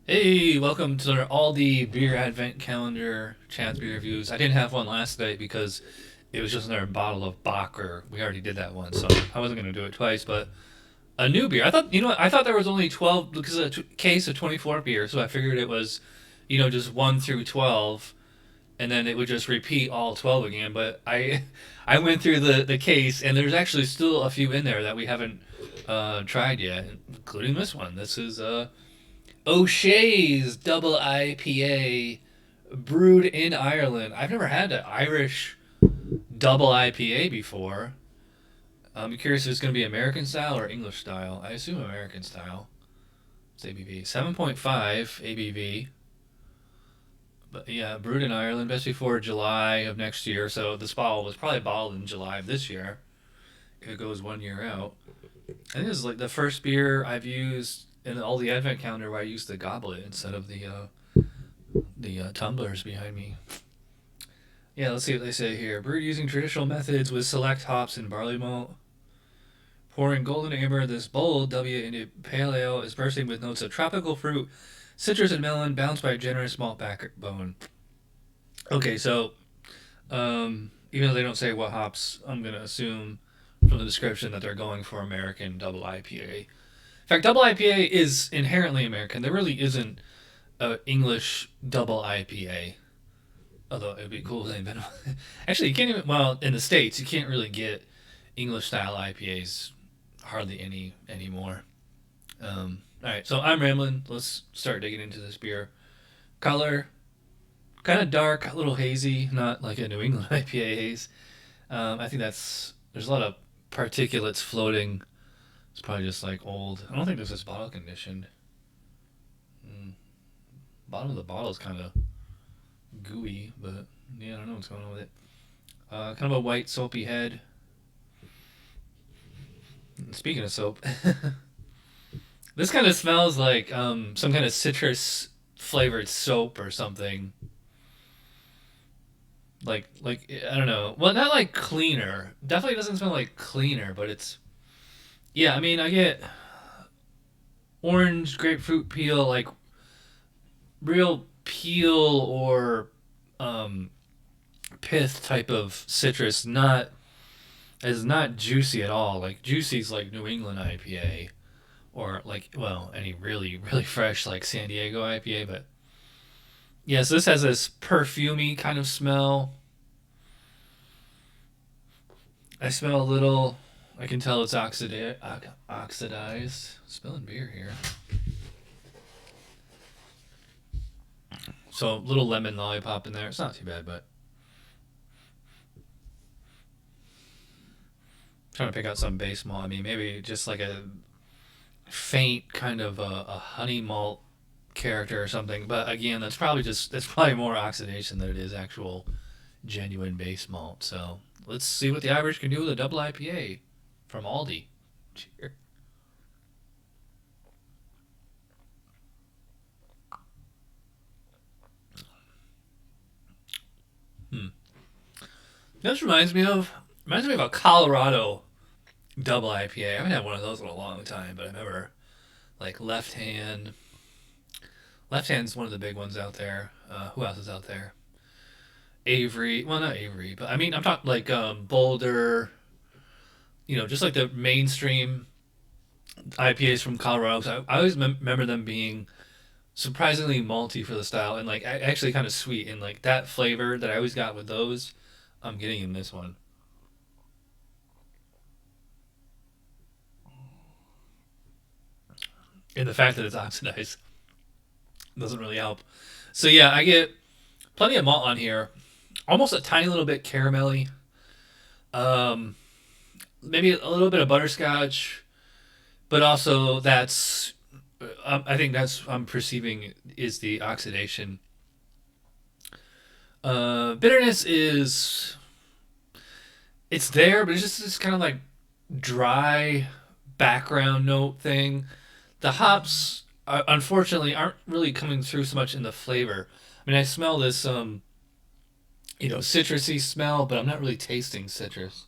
Hey, welcome to all the beer advent calendar chance beer reviews. I didn't have one last night because it was just another bottle of Bocker. We already did that one, so I wasn't going to do it twice. But a new beer. I thought, what? I thought there was only 12 because a case of 24 beer, so I figured it was, just 1 through 12, and then it would just repeat all 12 again. But I went through the case, and there's actually still a few in there that we haven't tried yet, including this one. This is O'Shea's double IPA brewed in Ireland. I've never had an Irish double IPA before. I'm curious if it's going to be American style or English style. I assume American style. It's ABV 7.5 ABV. But yeah, brewed in Ireland, best before July of next year. So this bottle was probably bottled in July of this year. If it goes 1 year out. I think this is like the first beer I've used in all the advent calendar where I used the goblet instead of the tumblers behind me. Yeah, let's see what they say here. Brewed using traditional methods with select hops and barley malt. Pouring golden amber, this bold W into pale ale is bursting with notes of tropical fruit, citrus, and melon, balanced by a generous malt backbone. Okay, so even though they don't say what hops, I'm gonna assume from the description that they're going for American double IPA. In fact, double IPA is inherently American. There really isn't a English double IPA. Although it would be cool if they invented one. Actually, you can't even. Well, in the states, you can't really get English style IPAs hardly any anymore. All right, so I'm rambling. Let's start digging into this beer. Color, kind of dark, a little hazy, not like a New England IPA haze. I think there's a lot of particulates floating. It's probably just like old. I don't think this is bottle conditioned. Mm, bottom of the bottle is kind of gooey, but yeah, I don't know what's going on with it. Kind of a white soapy head. Speaking of soap, this kind of smells like some kind of citrus flavored soap or something. Like I don't know. Well, not like cleaner. Definitely doesn't smell like cleaner, but it's yeah. I mean, I get orange grapefruit peel, like real peel or um, pith type of citrus. Not is not juicy at all. Like juicy's like New England IPA or like well any really fresh like San Diego IPA. But yeah, so this has this perfumey kind of smell. I smell a little. I can tell it's oxidized. Spilling beer here. So a little lemon lollipop in there. It's not too bad, but I'm trying to pick out some base malt. I mean, maybe just like a faint kind of a honey malt character or something. But again, that's probably more oxidation than it is actual genuine base malt. So let's see what the Irish can do with a double IPA from Aldi. Cheers. Hmm. This reminds me of a Colorado double IPA. I haven't had one of those in a long time, but I remember like Left Hand. Left Hand's one of the big ones out there. Who else is out there? Avery. Well, not Avery, but I mean, I'm talking like Boulder. Just like the mainstream IPAs from Colorado. So I always remember them being surprisingly malty for the style and like actually kind of sweet and like that flavor that I always got with those. I'm getting in this one. And the fact that it's oxidized doesn't really help. So yeah, I get plenty of malt on here. Almost a tiny little bit caramelly. Um, Maybe a little bit of butterscotch, but also I think that's I'm perceiving is the oxidation. Bitterness is it's there, but it's just this kind of like dry background note thing. The hops, unfortunately, aren't really coming through so much in the flavor. I mean, I smell this citrusy smell, but I'm not really tasting citrus.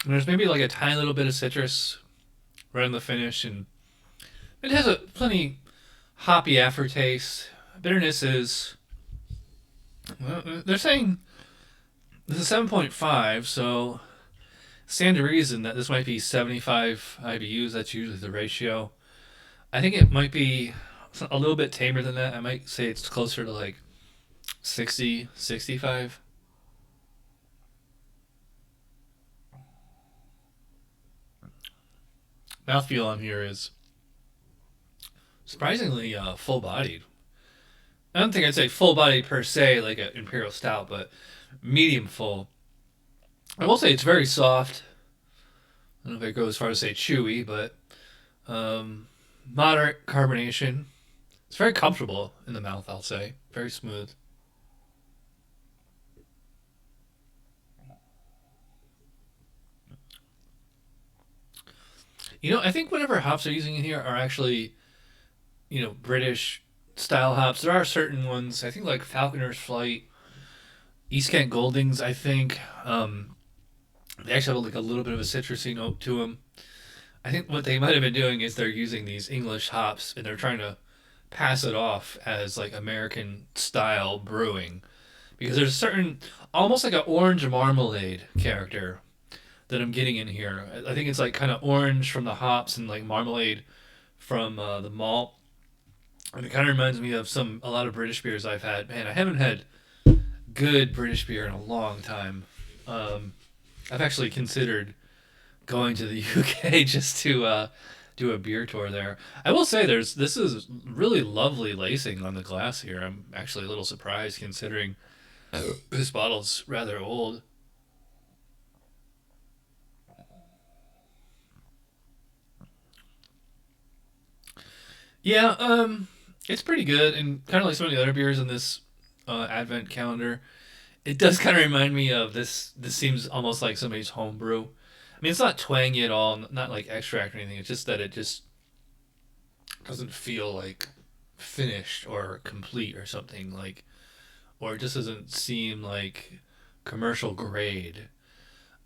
And there's maybe like a tiny little bit of citrus right in the finish, and it has a plenty hoppy aftertaste. Bitterness is, well, they're saying this is 7.5, so stand to reason that this might be 75 IBUs. That's usually the ratio. I think it might be a little bit tamer than that. I might say it's closer to like 60, 65. Mouthfeel on here is surprisingly full-bodied. I don't think I'd say full-bodied per se, like an imperial stout, but medium full. I will say it's very soft. I don't know if it goes as far as say chewy, but moderate carbonation. It's very comfortable in the mouth, I'll say. Very smooth. I think whatever hops they're using in here are actually, British style hops. There are certain ones, I think like Falconer's Flight, �'𝐒𝐡𝐞𝐚'𝐬 𝗗𝓗𝓮𝓻𝓂 I think. They actually have like a little bit of a citrusy note to them. I think what they might have been doing is they're using these English hops and they're trying to pass it off as like American style brewing because there's a certain almost like an orange marmalade character that I'm getting in here. I think it's like kind of orange from the hops and like marmalade from the malt. And it kind of reminds me of a lot of British beers I've had. Man, I haven't had good British beer in a long time. I've actually considered going to the UK just to do a beer tour there. I will say this is really lovely lacing on the glass here. I'm actually a little surprised considering this bottle's rather old. Yeah, it's pretty good, and kind of like some of the other beers in this advent calendar. It does kind of remind me of this. This seems almost like somebody's homebrew. I mean, it's not twangy at all, not like extract or anything. It's just that it just doesn't feel like finished or complete or something like, or it just doesn't seem like commercial grade.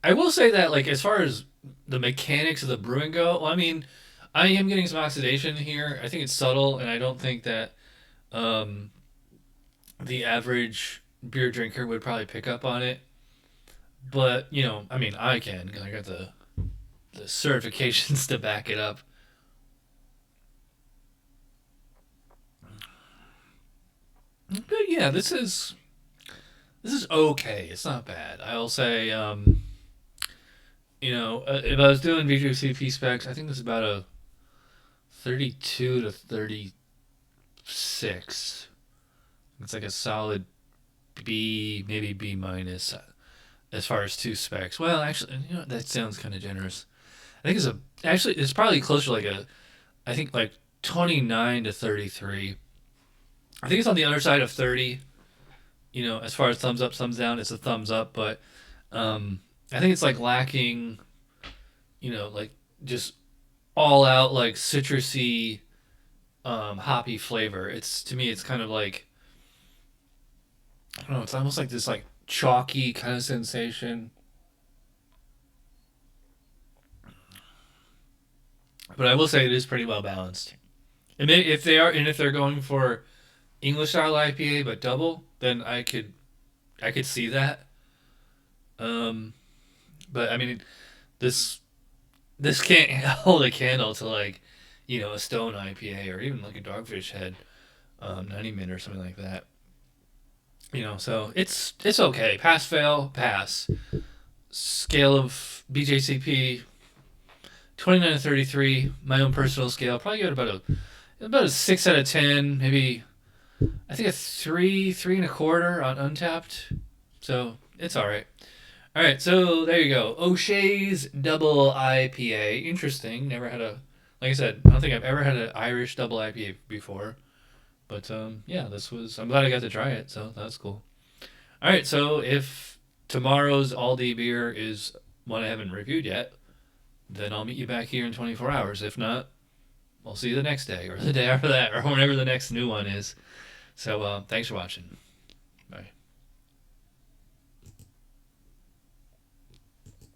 I will say that like as far as the mechanics of the brewing go, well, I mean, I am getting some oxidation here. I think it's subtle, and I don't think that um, the average beer drinker would probably pick up on it. But I mean, I can because I got the certifications to back it up. But yeah, this is okay. It's not bad. I'll say, if I was doing VGCP specs, I think this is about a 32 to 36. It's like a solid B, maybe B minus as far as two specs. Well, actually, that sounds kind of generous. I think it's probably closer to like I think like 29 to 33. I think it's on the other side of 30. As far as thumbs up, thumbs down, it's a thumbs up, but I think it's like lacking, like just all out like citrusy, hoppy flavor. It's to me, it's kind of like I don't know. It's almost like this like chalky kind of sensation. But I will say it is pretty well balanced. And if they're going for English style IPA but double, then I could see that. Um, but I mean, this this can't hold a candle to like, a Stone IPA or even like a Dogfish Head 90 Min or something like that. So it's okay. Pass, fail, pass. Scale of BJCP 29 to 33. My own personal scale, probably give it about a 6 out of 10. Maybe I think a 3 and a quarter on Untapped. So it's all right. All right, so there you go. O'Shea's Double IPA. Interesting. Never had like I said, I don't think I've ever had an Irish Double IPA before. But yeah, I'm glad I got to try it, so that's cool. All right, so if tomorrow's Aldi beer is one I haven't reviewed yet, then I'll meet you back here in 24 hours. If not, I'll see you the next day or the day after that or whenever the next new one is. So thanks for watching. Bye.